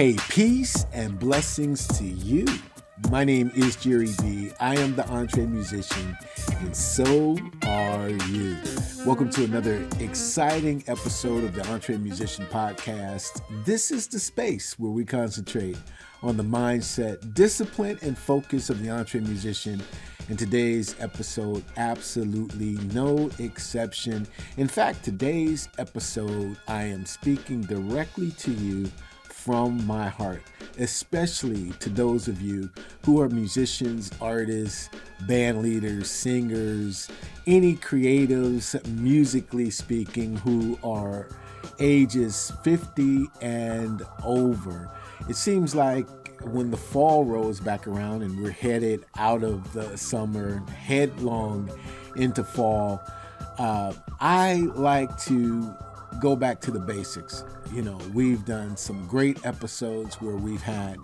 Hey, peace and blessings to you. My name is Jerry B. I am the EntreMusician, and so are you. Welcome to another exciting episode of the EntreMusician podcast. This is the space where we concentrate on the mindset, discipline, and focus of the EntreMusician. In today's episode, absolutely no exception. In fact, today's episode, I am speaking directly to you from my heart, especially to those of you who are musicians, artists, band leaders, singers, any creatives, musically speaking, who are ages 50 and over. It seems like when the fall rolls back around and we're headed out of the summer, headlong into fall, I like to go back to the basics. You know, we've done some great episodes where we've had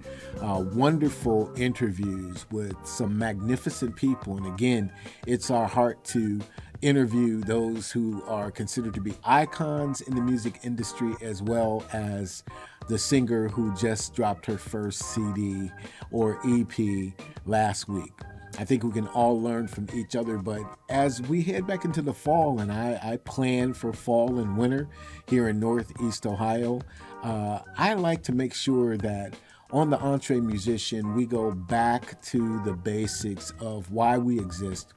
wonderful interviews with some magnificent people. And again, it's our heart to interview those who are considered to be icons in the music industry, as well as the singer who just dropped her first CD or EP last week. I think we can all learn from each other, but as we head back into the fall, and I plan for fall and winter here in Northeast Ohio, I like to make sure that on the EntreMusician, we go back to the basics of why we exist.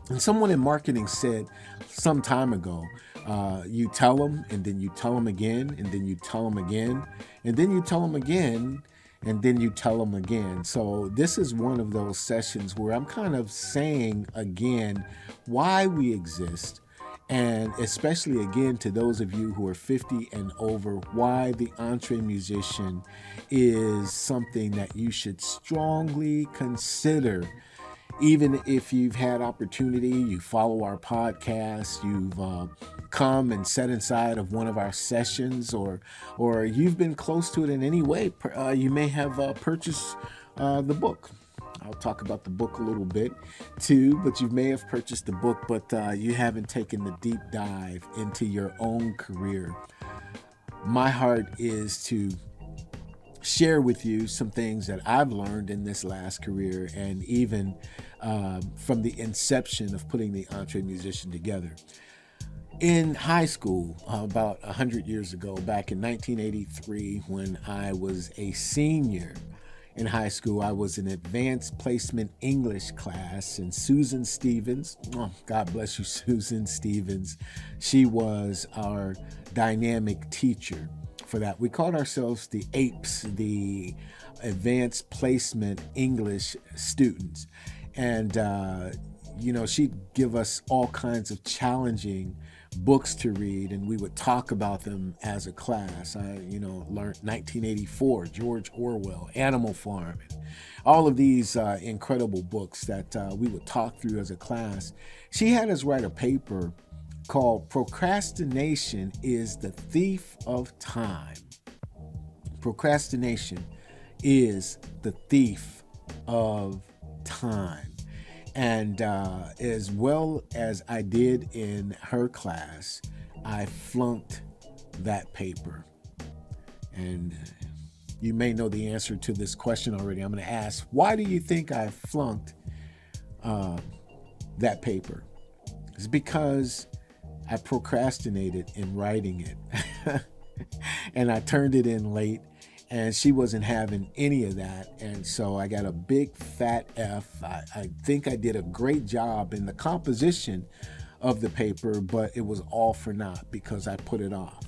And someone in marketing said some time ago, you tell them, and then you tell them again, and then you tell them again, and then you tell them again, and then you tell them again. So this is one of those sessions where I'm kind of saying again why we exist, and especially again to those of you who are 50 and over, why the EntreMusician is something that you should strongly consider. Even if you've had opportunity, you follow our podcast, you've come and sat inside of one of our sessions, or you've been close to it in any way, you may have purchased the book. I'll talk about the book a little bit too, but you may have purchased the book, but you haven't taken the deep dive into your own career. My heart is to share with you some things that I've learned in this last career, and even from the inception of putting the EntreMusician together. In high school, about 100 years ago, back in 1983, when I was a senior in high school, I was in advanced placement English class, and Susan Stevens, God bless you, Susan Stevens, she was our dynamic teacher for that. We called ourselves the APES, the Advanced Placement English Students. And, she'd give us all kinds of challenging books to read, and we would talk about them as a class. I, learned 1984, George Orwell, Animal Farm, and all of these incredible books that we would talk through as a class. She had us write a paper called Procrastination is the Thief of Time. Procrastination is the thief of time. And as well as I did in her class, I flunked that paper. And you may know the answer to this question already. I'm going to ask, why do you think I flunked that paper? It's because I procrastinated in writing it. And I turned it in late, and she wasn't having any of that. And so I got a big fat F. I think I did a great job in the composition of the paper, but it was all for naught because I put it off.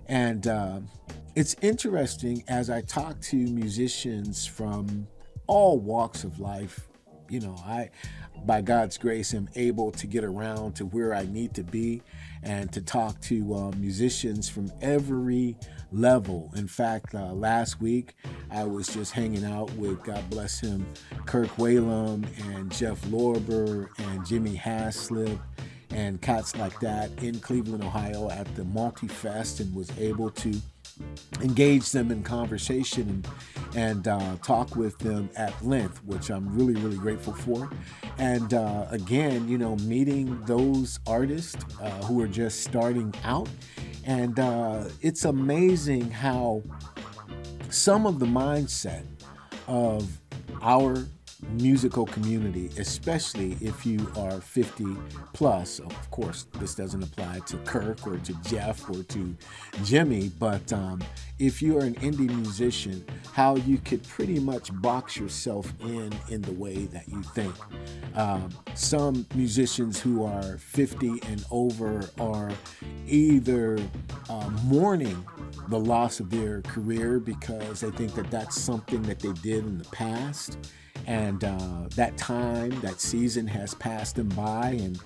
And it's interesting as I talk to musicians from all walks of life. I, by God's grace, am able to get around to where I need to be and to talk to musicians from every level. In fact, last week, I was just hanging out with, God bless him, Kirk Whalum and Jeff Lorber and Jimmy Haslip and cats like that in Cleveland, Ohio at the Multi-Fest, and was able to engage them in conversation and talk with them at length, which I'm really, really grateful for. And again, meeting those artists who are just starting out. And it's amazing how some of the mindset of our musical community, especially if you are 50 plus. Of course, this doesn't apply to Kirk or to Jeff or to Jimmy, but if you are an indie musician, how you could pretty much box yourself in the way that you think. Some musicians who are 50 and over are either mourning the loss of their career because they think that that's something that they did in the past, and that time, that season has passed them by. And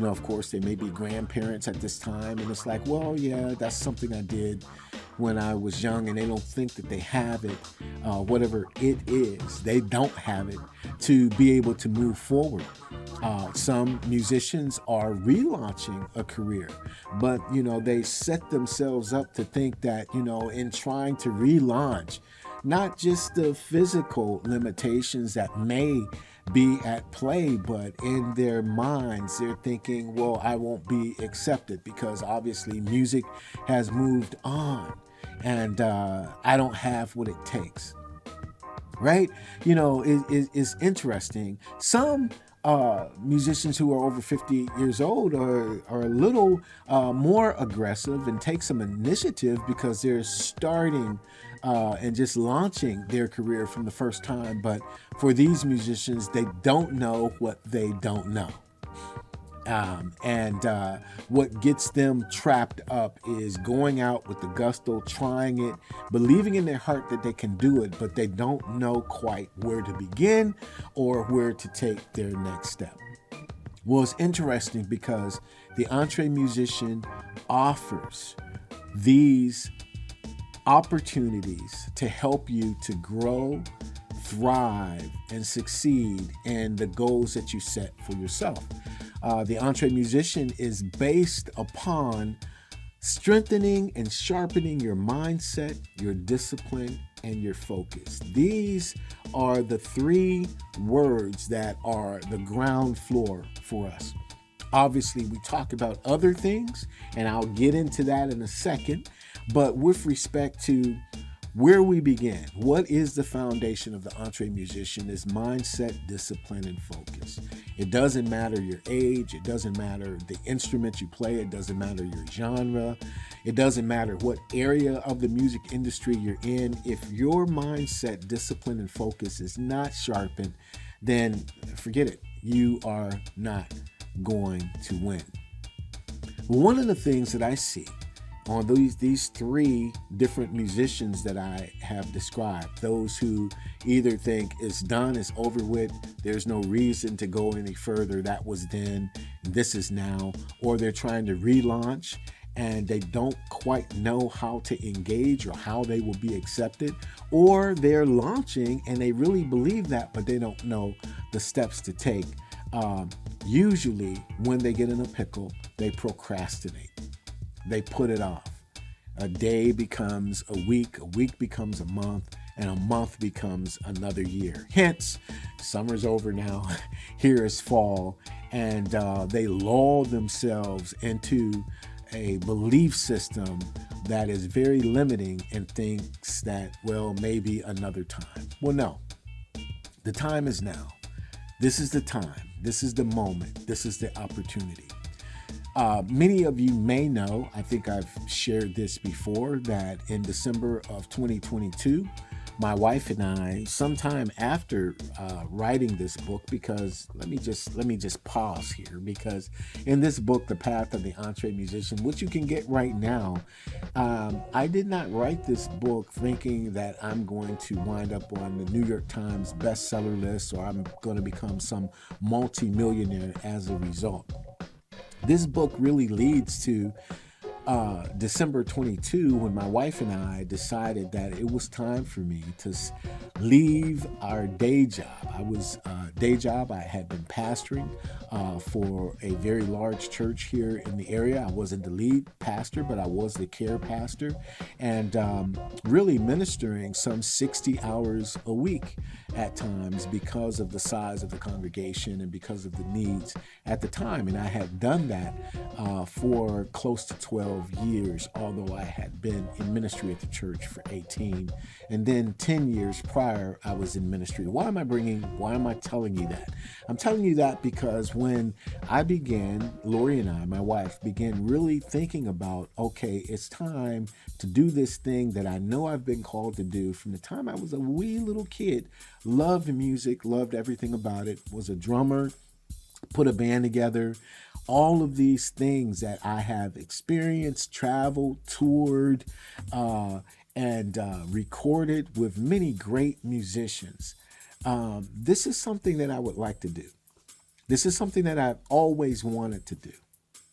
of course, they may be grandparents at this time, and it's like, well, yeah, that's something I did when I was young, and they don't think that they have it, whatever it is, they don't have it to be able to move forward. Some musicians are relaunching a career, but they set themselves up to think that in trying to relaunch, not just the physical limitations that may be at play, but in their minds, they're thinking, well, I won't be accepted because obviously music has moved on and I don't have what it takes. Right? It's interesting. Some musicians who are over 50 years old are a little more aggressive and take some initiative because they're starting and just launching their career from the first time. But for these musicians, they don't know what they don't know. And what gets them trapped up is going out with the gusto, trying it, believing in their heart that they can do it, but they don't know quite where to begin or where to take their next step. Well, it's interesting because the EntreMusician offers these opportunities to help you to grow, thrive, and succeed in the goals that you set for yourself. The EntreMusician is based upon strengthening and sharpening your mindset, your discipline, and your focus. These are the three words that are the ground floor for us. Obviously, we talk about other things, and I'll get into that in a second. But with respect to where we begin, what is the foundation of the EntreMusician is mindset, discipline, and focus. It doesn't matter your age. It doesn't matter the instrument you play. It doesn't matter your genre. It doesn't matter what area of the music industry you're in. If your mindset, discipline, and focus is not sharpened, then forget it. You are not going to win. One of the things that I see on these three different musicians that I have described, those who either think it's done, it's over with, there's no reason to go any further, that was then, this is now, or they're trying to relaunch and they don't quite know how to engage or how they will be accepted, or they're launching and they really believe that, but they don't know the steps to take. Usually when they get in a pickle, they procrastinate. They put it off. A day becomes a week becomes a month, and a month becomes another year. Hence, summer's over now, here is fall, and they lull themselves into a belief system that is very limiting and thinks that, well, maybe another time. Well, no, the time is now. This is the time. This is the moment. This is the opportunity. Many of you may know, I think I've shared this before, that in December of 2022, my wife and I, sometime after writing this book, because let me just pause here, because in this book, The Path of the EntreMusician, which you can get right now, I did not write this book thinking that I'm going to wind up on the New York Times bestseller list or I'm going to become some multimillionaire as a result. This book really leads to December 22, when my wife and I decided that it was time for me to leave our day job. I had been pastoring for a very large church here in the area. I wasn't the lead pastor, but I was the care pastor, and really ministering some 60 hours a week at times because of the size of the congregation and because of the needs at the time. And I had done that for close to 12 years, although I had been in ministry at the church for 18. And then 10 years prior, I was in ministry. Why am I telling you that? I'm telling you that because when I began, Lori and I, my wife, began really thinking about, okay, it's time to do this thing that I know I've been called to do from the time I was a wee little kid. Loved music, loved everything about it, was a drummer, put a band together, all of these things that I have experienced, traveled, toured, and recorded with many great musicians. This is something that I would like to do. This is something that I've always wanted to do.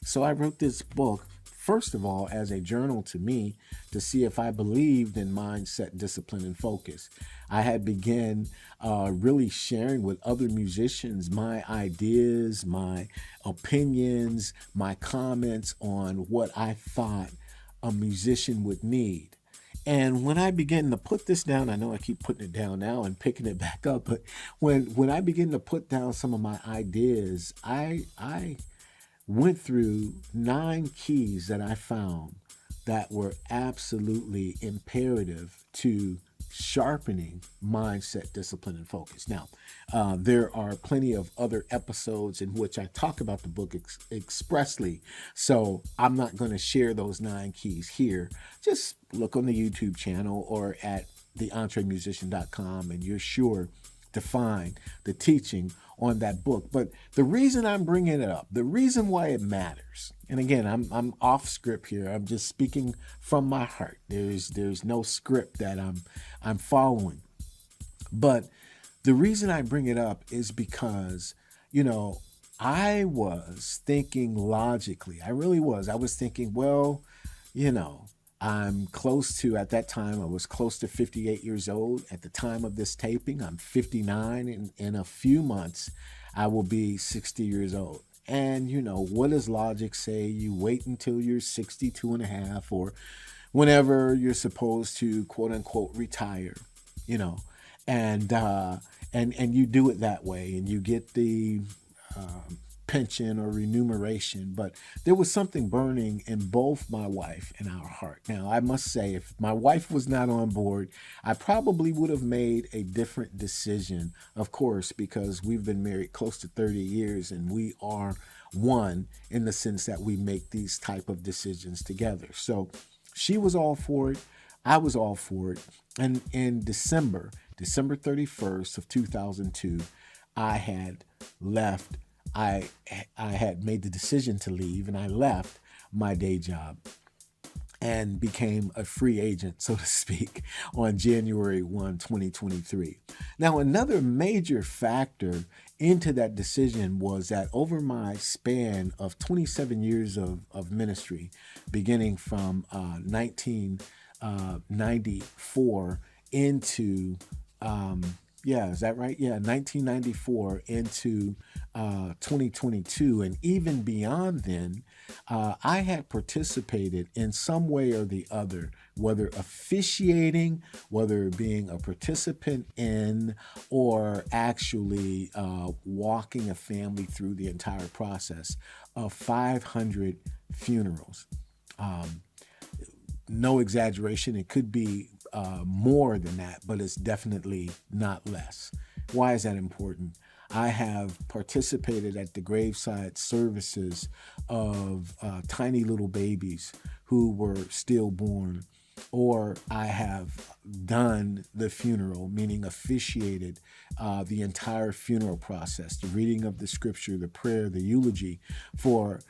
So I wrote this book, first of all, as a journal to me to see if I believed in mindset, discipline, and focus. I had begun really sharing with other musicians my ideas, my opinions, my comments on what I thought a musician would need. And when I begin to put this down, I know I keep putting it down now and picking it back up, but when I begin to put down some of my ideas, I went through 9 keys that I found that were absolutely imperative to sharpening mindset, discipline, and focus. Now, there are plenty of other episodes in which I talk about the book expressly, so I'm not going to share those 9 keys here. Just look on the YouTube channel or at EntreMusician.com, and you're sure to find the teaching on that book. But the reason I'm bringing it up, the reason why it matters, and again, I'm off script here. I'm just speaking from my heart. There's no script that I'm following. But the reason I bring it up is because, I was thinking logically. I really was. I was thinking, well, I'm close to, at that time, I was close to 58 years old. At the time of this taping, I'm 59. In a few months, I will be 60 years old. And, what does logic say? You wait until you're 62 and a half or whenever you're supposed to, quote unquote, retire, and you do it that way and you get the pension or remuneration. But there was something burning in both my wife and our heart. Now, I must say, if my wife was not on board, I probably would have made a different decision, of course, because we've been married close to 30 years and we are one in the sense that we make these type of decisions together. So she was all for it. I was all for it. And in December 31st of 2002, I had left. I had made the decision to leave, and I left my day job and became a free agent, so to speak, on January 1, 2023. Now, another major factor into that decision was that over my span of 27 years of ministry, beginning from 1994 into is that right? Yeah, 1994 into 2022, and even beyond then, I had participated in some way or the other, whether officiating, whether being a participant in, or actually walking a family through the entire process of 500 funerals. No exaggeration, it could be more than that, but it's definitely not less. Why is that important? I have participated at the graveside services of tiny little babies who were stillborn, or I have done the funeral, meaning officiated the entire funeral process, the reading of the scripture, the prayer, the eulogy for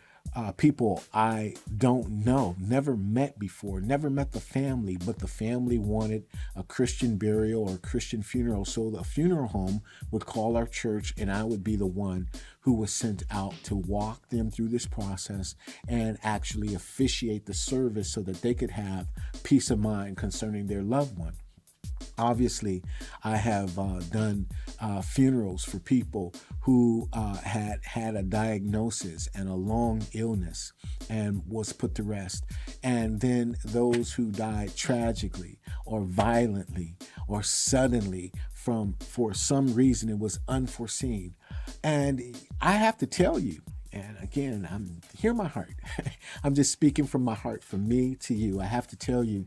people I don't know, never met before, never met the family, but the family wanted a Christian burial or Christian funeral. So the funeral home would call our church, and I would be the one who was sent out to walk them through this process and actually officiate the service so that they could have peace of mind concerning their loved one. Obviously, I have done funerals for people who had a diagnosis and a long illness and was put to rest. And then those who died tragically or violently or suddenly for some reason it was unforeseen. And I have to tell you, and again, hear my heart. I'm just speaking from my heart, from me to you. I have to tell you,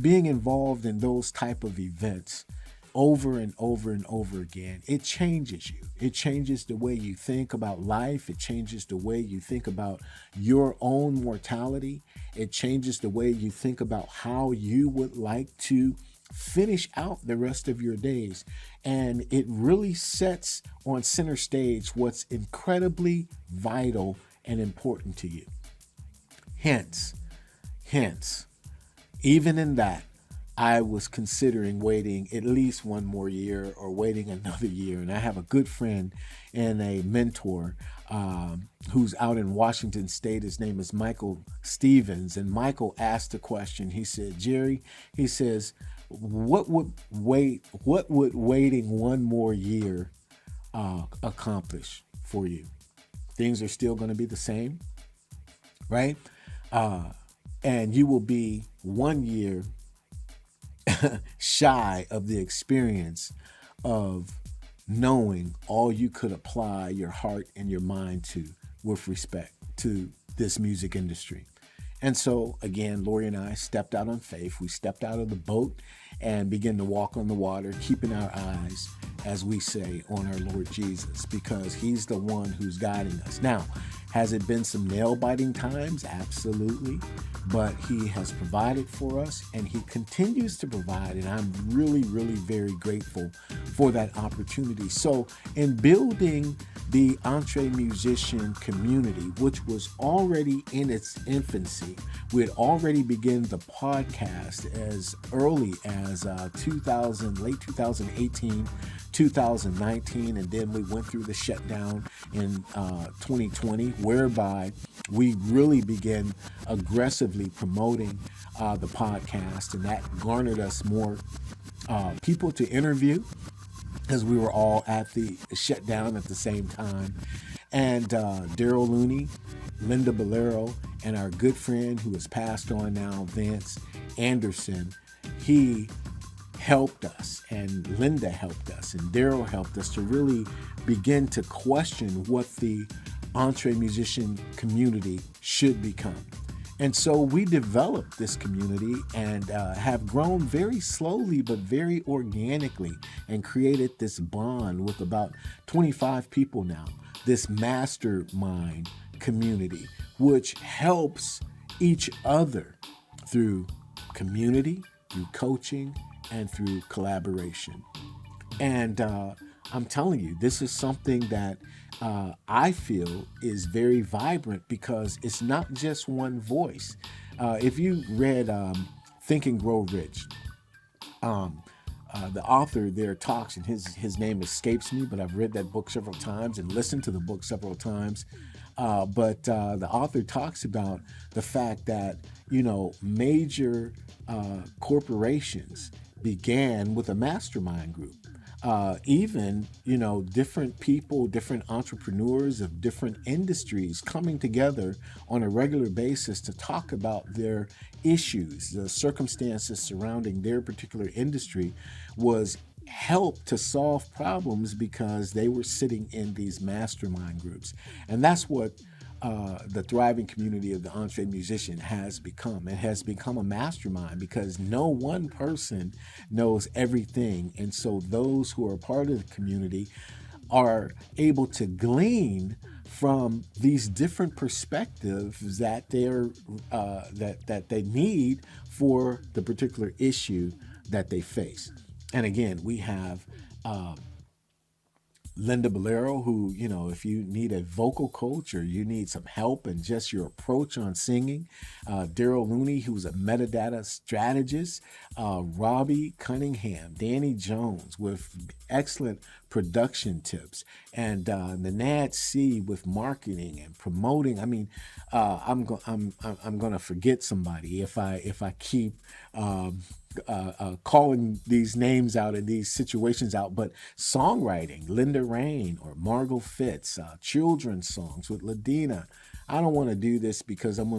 being involved in those type of events over and over and over again, it changes you. It changes the way you think about life. It changes the way you think about your own mortality. It changes the way you think about how you would like to finish out the rest of your days. And it really sets on center stage what's incredibly vital and important to you. Hence, even in that, I was considering waiting at least one more year or waiting another year. And I have a good friend and a mentor who's out in Washington State. His name is Michael Stevens. And Michael asked a question. He said, Jerry, he says, what would waiting one more year accomplish for you? Things are still going to be the same, right? And you will be 1 year shy of the experience of knowing all you could apply your heart and your mind to with respect to this music industry. And so, again, Lori and I stepped out on faith. We stepped out of the boat and began to walk on the water, keeping our eyes, as we say, on our Lord Jesus, because he's the one who's guiding us. Now, has it been some nail-biting times? Absolutely. But he has provided for us, and he continues to provide, and I'm really, really very grateful for that opportunity. So in building the EntreMusician community, which was already in its infancy, we had already begun the podcast as early as late 2018, 2019, and then we went through the shutdown in 2020, whereby we really began aggressively promoting the podcast, and that garnered us more people to interview, as we were all at the shutdown at the same time. And Daryl Looney, Linda Bolero, and our good friend who has passed on now, Vance Anderson, he helped us, and Linda helped us, and Daryl helped us to really begin to question what the EntreMusician community should become. And so we developed this community and have grown very slowly but very organically and created this bond with about 25 people now, this mastermind community, which helps each other through community, through coaching, and through collaboration. And I'm telling you, this is something that I feel is very vibrant because it's not just one voice. If you read Think and Grow Rich, the author there talks, and his name escapes me, but I've read that book several times and listened to the book several times. But the author talks about the fact that, major corporations began with a mastermind group. Even, different people, different entrepreneurs of different industries coming together on a regular basis to talk about their issues, the circumstances surrounding their particular industry, was help to solve problems because they were sitting in these mastermind groups. And that's what the thriving community of the EntreMusician has become. It has become a mastermind because no one person knows everything. And so those who are part of the community are able to glean from these different perspectives that they need for the particular issue that they face. And again, we have Linda Bolero, who, if you need a vocal coach or you need some help in just your approach on singing, Daryl Looney, who's a metadata strategist, Robbie Cunningham, Danny Jones with excellent production tips, and Nanad C with marketing and promoting. I mean, I'm going to forget somebody if I keep calling these names out and these situations out, but songwriting, Linda Rain or Margot Fitz, children's songs with Ladina. I don't want to do this because I'm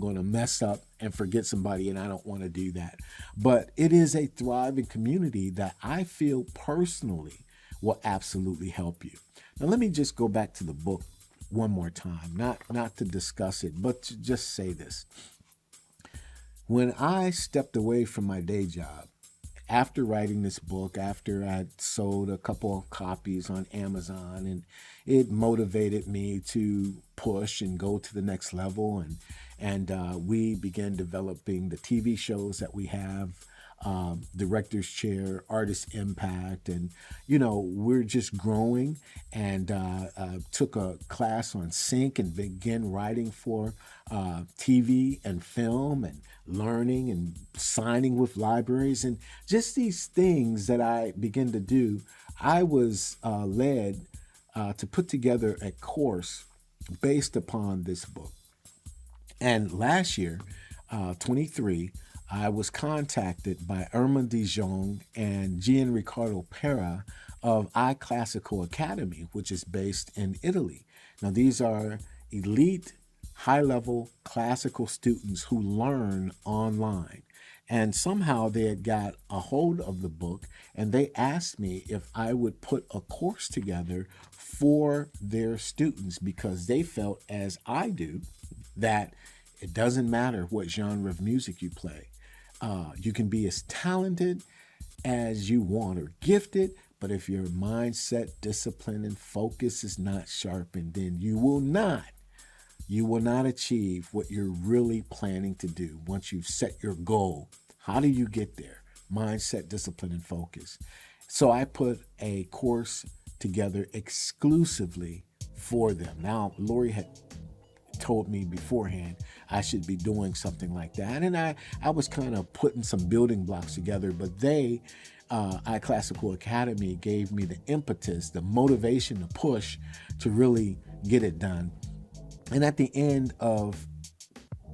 gonna mess up and forget somebody, and I don't want to do that. But it is a thriving community that I feel personally will absolutely help you. Now let me just go back to the book one more time, not to discuss it, but to just say this. When I stepped away from my day job, after writing this book, after I sold a couple of copies on Amazon, and it motivated me to push and go to the next level, and we began developing the TV shows that we have, director's chair, artist impact, and we're just growing. And took a class on sync and began writing for TV and film, and learning and signing with libraries, and just these things that I began to do. I was led to put together a course based upon this book. And last year, 23, I was contacted by Irma De Jong and Gian Riccardo Pera of iClassical Academy, which is based in Italy. Now, these are elite, high-level classical students who learn online. And somehow they had got a hold of the book, and they asked me if I would put a course together for their students, because they felt, as I do, that it doesn't matter what genre of music you play. You can be as talented as you want or gifted, but if your mindset, discipline, and focus is not sharpened, then you will not achieve what you're really planning to do once you've set your goal. How do you get there? Mindset, discipline, and focus. So I put a course together exclusively for them. Now, Lori had told me beforehand I should be doing something like that, and I was kind of putting some building blocks together, but iClassical Academy gave me the impetus, the motivation, the push to really get it done. And at the end of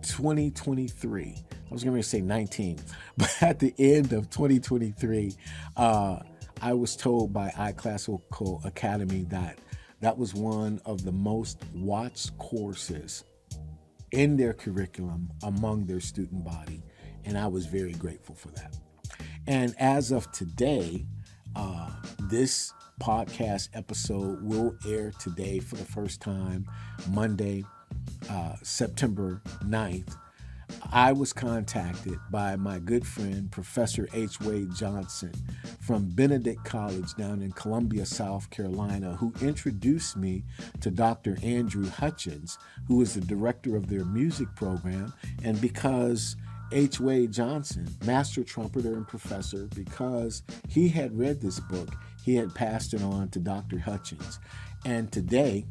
2023, I was going to say 19, but at the end of 2023, I was told by iClassical Academy that was one of the most watched courses in their curriculum among their student body, and I was very grateful for that. And as of today, this podcast episode will air today for the first time, Monday, September 9th. I was contacted by my good friend, Professor H. Wade Johnson from Benedict College down in Columbia, South Carolina, who introduced me to Dr. Andrew Hutchins, who is the director of their music program. And because H. Wade Johnson, master trumpeter and professor, because he had read this book, he had passed it on to Dr. Hutchins. And today,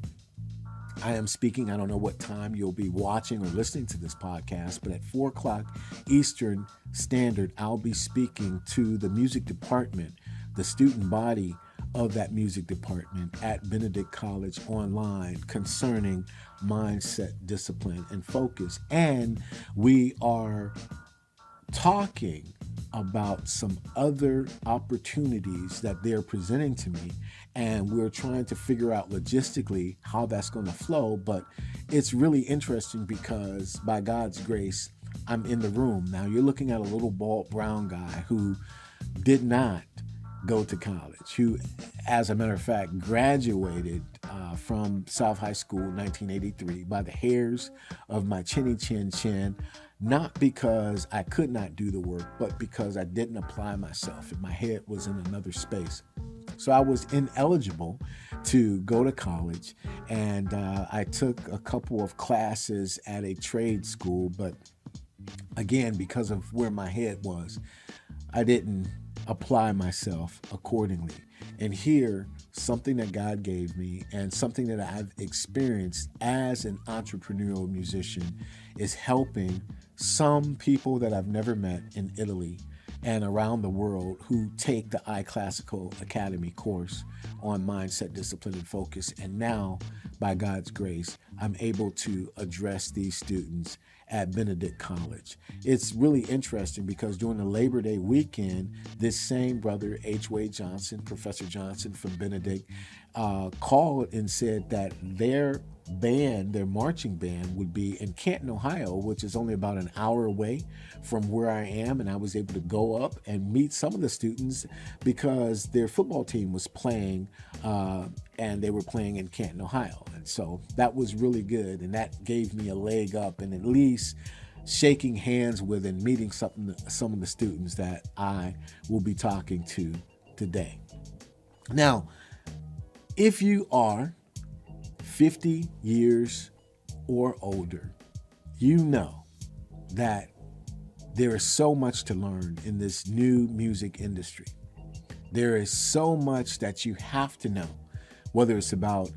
I am speaking, I don't know what time you'll be watching or listening to this podcast, but at 4 o'clock Eastern Standard, I'll be speaking to the music department, the student body of that music department at Benedict College online concerning mindset, discipline, and focus. And we are talking about some other opportunities that they're presenting to me, and we're trying to figure out logistically how that's going to flow. But it's really interesting because by God's grace, I'm in the room. Now you're looking at a little bald brown guy who did not go to college, who, as a matter of fact, graduated from South High School in 1983 by the hairs of my chinny chin chin, not because I could not do the work, but because I didn't apply myself and my head was in another space. So I was ineligible to go to college, and I took a couple of classes at a trade school, but again, because of where my head was, I didn't apply myself accordingly. And here, something that God gave me and something that I've experienced as an entrepreneurial musician is helping some people that I've never met in Italy and around the world who take the iClassical Academy course on mindset, discipline, and focus. And now, by God's grace, I'm able to address these students at Benedict College. It's really interesting because during the Labor Day weekend, this same brother, H. Wade Johnson, Professor Johnson from Benedict, called and said that their band, their marching band, would be in Canton, Ohio, which is only about an hour away from where I am. And I was able to go up and meet some of the students because their football team was playing and they were playing in Canton, Ohio. And so that was really good. And that gave me a leg up and at least shaking hands with and meeting some of the students that I will be talking to today. Now, if you are 50 years or older, you know that there is so much to learn in this new music industry. There is so much that you have to know, whether it's about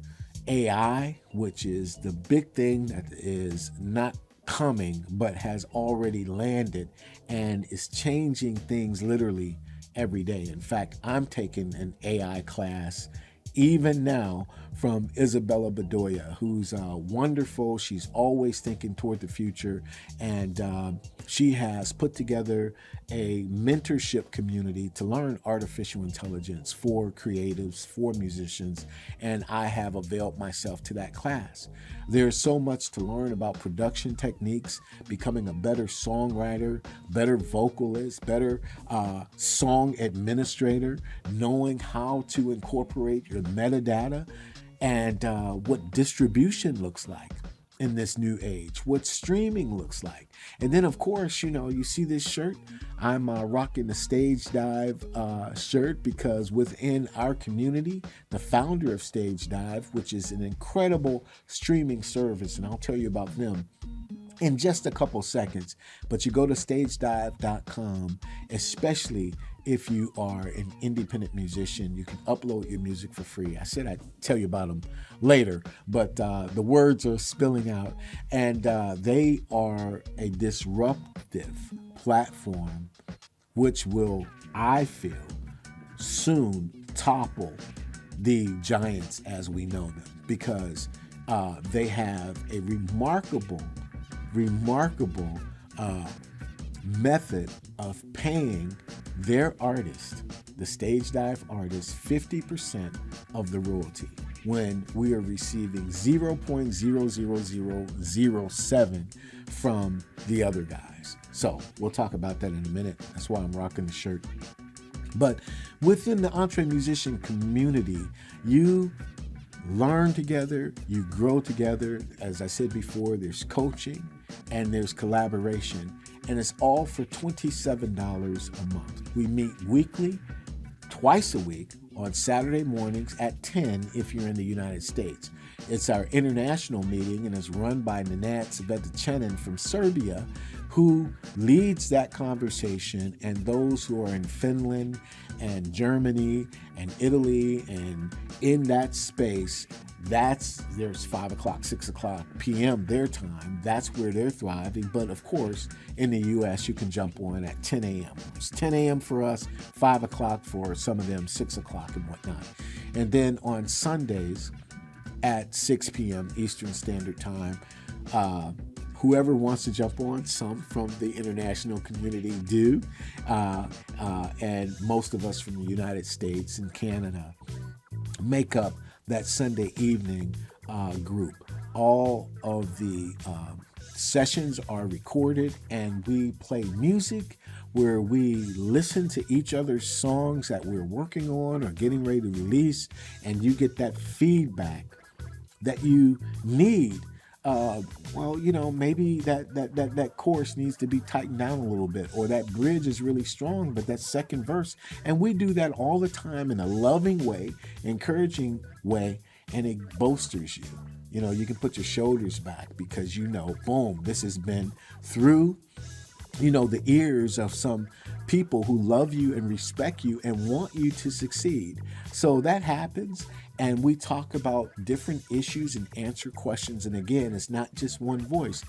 AI, which is the big thing that is not coming but has already landed and is changing things literally every day. In fact, I'm taking an AI class even now from Isabella Bedoya, who's wonderful. She's always thinking toward the future. And she has put together a mentorship community to learn artificial intelligence for creatives, for musicians. And I have availed myself to that class. There's so much to learn about production techniques, becoming a better songwriter, better vocalist, better song administrator, knowing how to incorporate your metadata and what distribution looks like in this new age, what streaming looks like. And then, of course, you see this shirt. I'm rocking the Stage Dive shirt because within our community, the founder of Stage Dive, which is an incredible streaming service, and I'll tell you about them in just a couple seconds, but you go to stagedive.com, especially if you are an independent musician. You can upload your music for free. I said I'd tell you about them later, but the words are spilling out, and they are a disruptive platform which will, I feel, soon topple the giants as we know them, because they have a remarkable method of paying their artist, the Stage Dive artist, 50% of the royalty when we are receiving 0.00007 from the other guys. So we'll talk about that in a minute. That's why I'm rocking the shirt. But within the EntreMusician community, you learn together, you grow together. As I said before, there's coaching and there's collaboration, and it's all for $27 a month. We meet weekly, twice a week, on Saturday mornings at 10 if you're in the United States. It's our international meeting, and it's run by Nenad Cvetchenin from Serbia, who leads that conversation, and those who are in Finland and Germany and Italy and in that space, there's 5 o'clock, 6 o'clock p.m. their time. That's where they're thriving. But of course, in the U.S., you can jump on at 10 a.m. It's 10 a.m. for us, 5 o'clock for some of them, 6 o'clock and whatnot. And then on Sundays at 6 p.m. Eastern Standard Time, whoever wants to jump on, some from the international community do, and most of us from the United States and Canada make up that Sunday evening group. All of the sessions are recorded, and we play music where we listen to each other's songs that we're working on or getting ready to release, and you get that feedback that you need. Maybe that chorus needs to be tightened down a little bit, or that bridge is really strong, but that second verse. And we do that all the time in a loving way, encouraging way, and it bolsters you. You can put your shoulders back because boom, this has been through the ears of some people who love you and respect you and want you to succeed. So that happens. And we talk about different issues and answer questions. And again, it's not just one voice.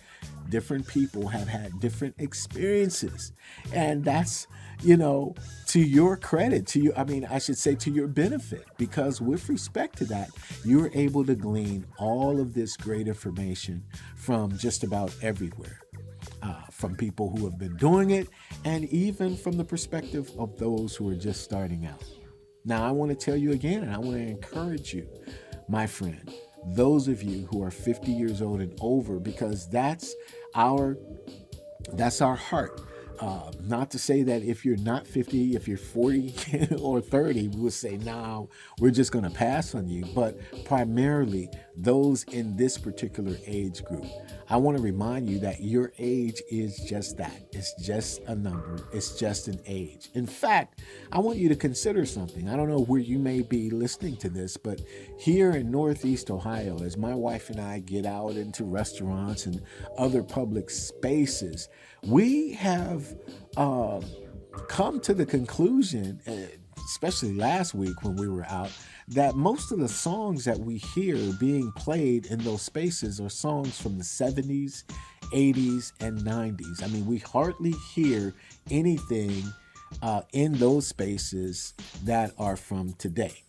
Different people have had different experiences. And that's, to your credit, to you, I should say to your benefit, because with respect to that, you're able to glean all of this great information from just about everywhere, from people who have been doing it, and even from the perspective of those who are just starting out. Now, I want to tell you again, and I want to encourage you, my friend, those of you who are 50 years old and over, because our heart. Not to say that if you're not 50, if you're 40 or 30, we would say, no, we're just going to pass on you. But primarily those in this particular age group, I want to remind you that your age is just that. It's just a number. It's just an age. In fact, I want you to consider something. I don't know where you may be listening to this, but here in Northeast Ohio, as my wife and I get out into restaurants and other public spaces, we have come to the conclusion, especially last week when we were out, that most of the songs that we hear being played in those spaces are songs from the 70s, 80s, and 90s. I mean, we hardly hear anything in those spaces that are from today.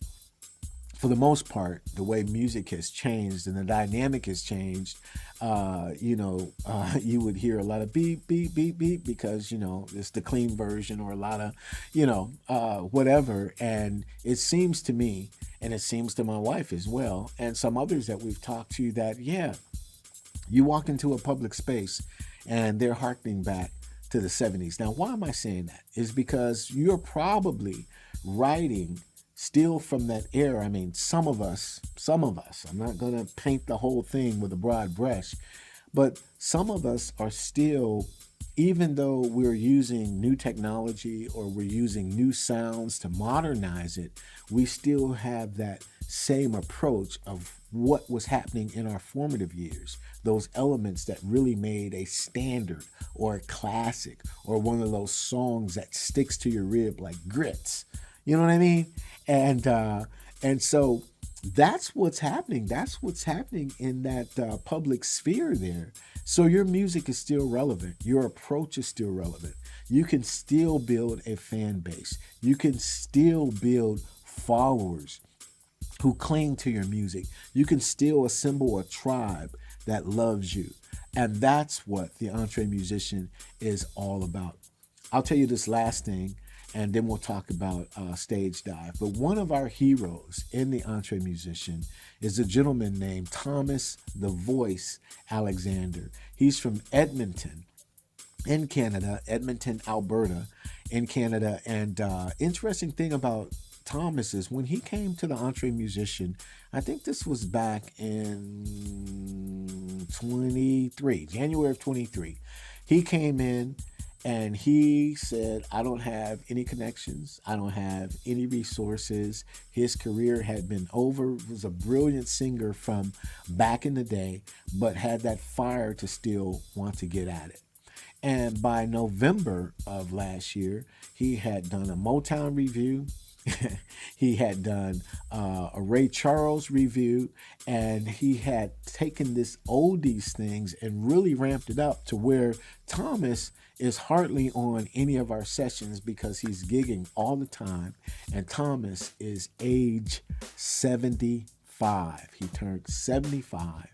For the most part, the way music has changed and the dynamic has changed, you would hear a lot of beep, beep, beep, beep, because, it's the clean version, or a lot of, whatever. And it seems to me, and it seems to my wife as well, and some others that we've talked to, that, yeah, you walk into a public space and they're harkening back to the 70s. Now, why am I saying that? Is because you're probably writing still from that era. I mean, some of us, I'm not going to paint the whole thing with a broad brush, but some of us are still, even though we're using new technology or we're using new sounds to modernize it, we still have that same approach of what was happening in our formative years, those elements that really made a standard or a classic or one of those songs that sticks to your rib like grits. You know what I mean? And so that's what's happening. That's what's happening in that public sphere there. So your music is still relevant. Your approach is still relevant. You can still build a fan base. You can still build followers who cling to your music. You can still assemble a tribe that loves you. And that's what the EntreMusician is all about. I'll tell you this last thing, and then we'll talk about stage dive. But one of our heroes in the EntreMusician is a gentleman named Thomas the Voice Alexander. He's from Edmonton in Canada, Edmonton, Alberta in Canada. And interesting thing about Thomas is when he came to the EntreMusician, I think this was back in January of 23. He came in and he said, I don't have any connections. I don't have any resources. His career had been over. He was a brilliant singer from back in the day, but had that fire to still want to get at it. And by November of last year, he had done a Motown review. He had done a Ray Charles review, and he had taken this oldies things and really ramped it up to where Thomas is hardly on any of our sessions because he's gigging all the time. And Thomas is age 75. He turned 75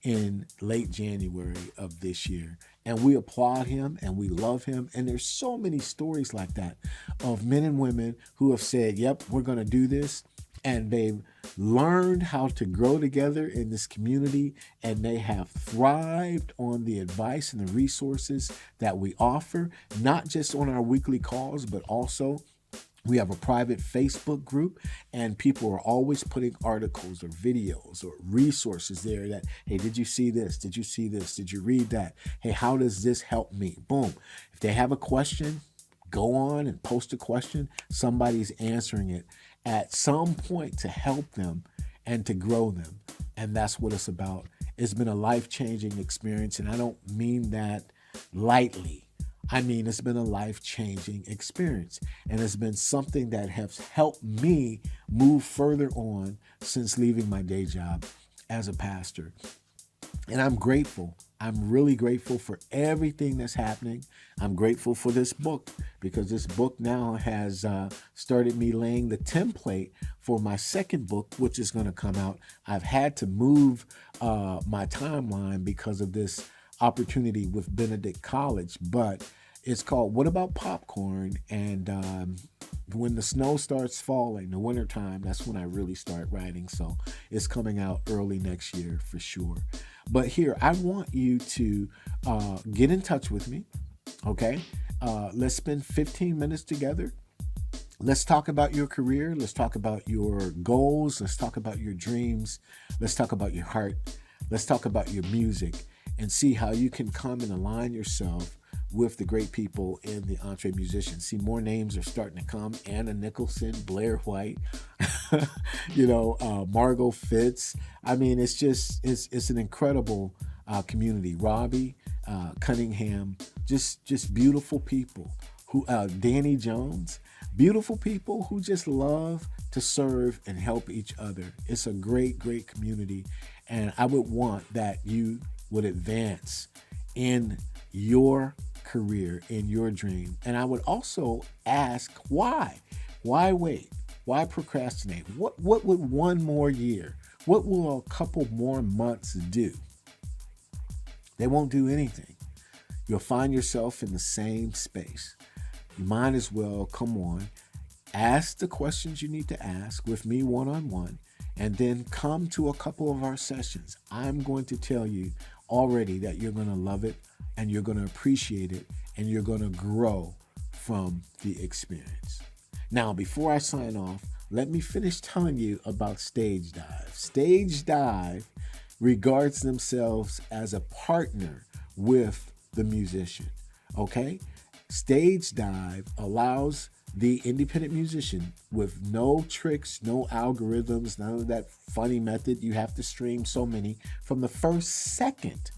in late January of this year. And we applaud him and we love him. And there's so many stories like that of men and women who have said, yep, we're going to do this. And they've learned how to grow together in this community, and they have thrived on the advice and the resources that we offer, not just on our weekly calls, but also we have a private Facebook group, and people are always putting articles or videos or resources there that, hey, did you see this? Did you see this? Did you read that? Hey, how does this help me? Boom. If they have a question, go on and post a question. Somebody's answering it at some point to help them and to grow them. And that's what it's about. It's been a life-changing experience, and I don't mean that lightly. I mean, it's been a life-changing experience, and it's been something that has helped me move further on since leaving my day job as a pastor. And I'm grateful. I'm really grateful for everything that's happening. I'm grateful for this book because this book now has started me laying the template for my second book, which is going to come out. I've had to move my timeline because of this opportunity with Benedict College, but it's called What About Popcorn? And when the snow starts falling, the wintertime, that's when I really start writing. So it's coming out early next year for sure. But here, I want you to get in touch with me, okay? Let's spend 15 minutes together. Let's talk about your career. Let's talk about your goals. Let's talk about your dreams. Let's talk about your heart. Let's talk about your music and see how you can come and align yourself with the great people in the EntreMusician. See, more names are starting to come. Anna Nicholson, Blair White, Margot Fitz. I mean, it's an incredible community. Robbie, Cunningham, just beautiful people who, Danny Jones, beautiful people who just love to serve and help each other. It's a great, great community. And I would want that you would advance in your career, in your dream. And I would also ask why? Why wait? Why procrastinate? What would one more year? What will a couple more months do? They won't do anything. You'll find yourself in the same space. You might as well come on, ask the questions you need to ask with me one-on-one, and then come to a couple of our sessions. I'm going to tell you already that you're going to love it and you're going to appreciate it and you're going to grow from the experience. Now, before I sign off, let me finish telling you about Stage Dive. Stage Dive regards themselves as a partner with the musician, okay? Stage Dive allows the independent musician with no tricks, no algorithms, none of that funny method. You have to stream so many. From the first second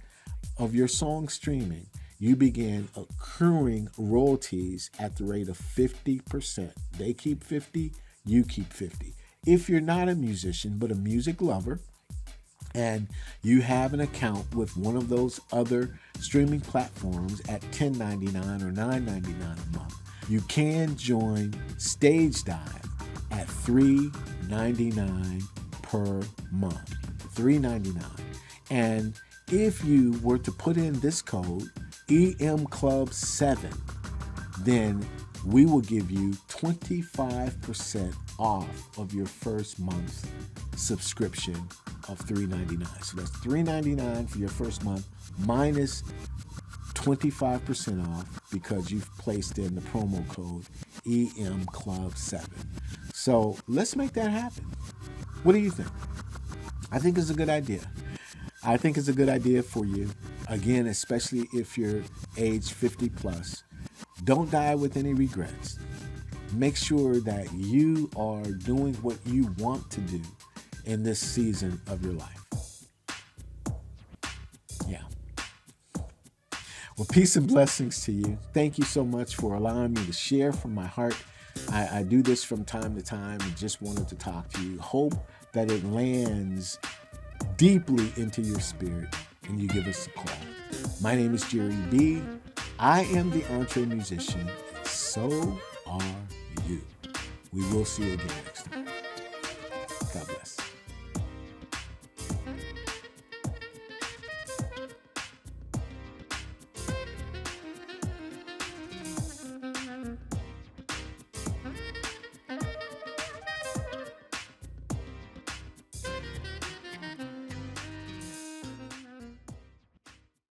of your song streaming, you begin accruing royalties at the rate of 50%. They keep 50, you keep 50. If you're not a musician, but a music lover, and you have an account with one of those other streaming platforms at $10.99 or $9.99 a month, you can join Stage Dive at $3.99 per month. $3.99. And if you were to put in this code, EMClub7, then we will give you 25% off of your first month's subscription of $3.99. So that's $3.99 for your first month minus 25% off because you've placed in the promo code EMClub7. So let's make that happen. What do you think? I think it's a good idea. I think it's a good idea for you. Again, especially if you're age 50 plus. Don't die with any regrets. Make sure that you are doing what you want to do in this season of your life. Yeah. Well, peace and blessings to you. Thank you so much for allowing me to share from my heart. I do this from time to time and just wanted to talk to you. Hope that it lands deeply into your spirit and you give us a call. My name is Jerry B. I am the EntreMusician. So are you. We will see you again next time. God bless.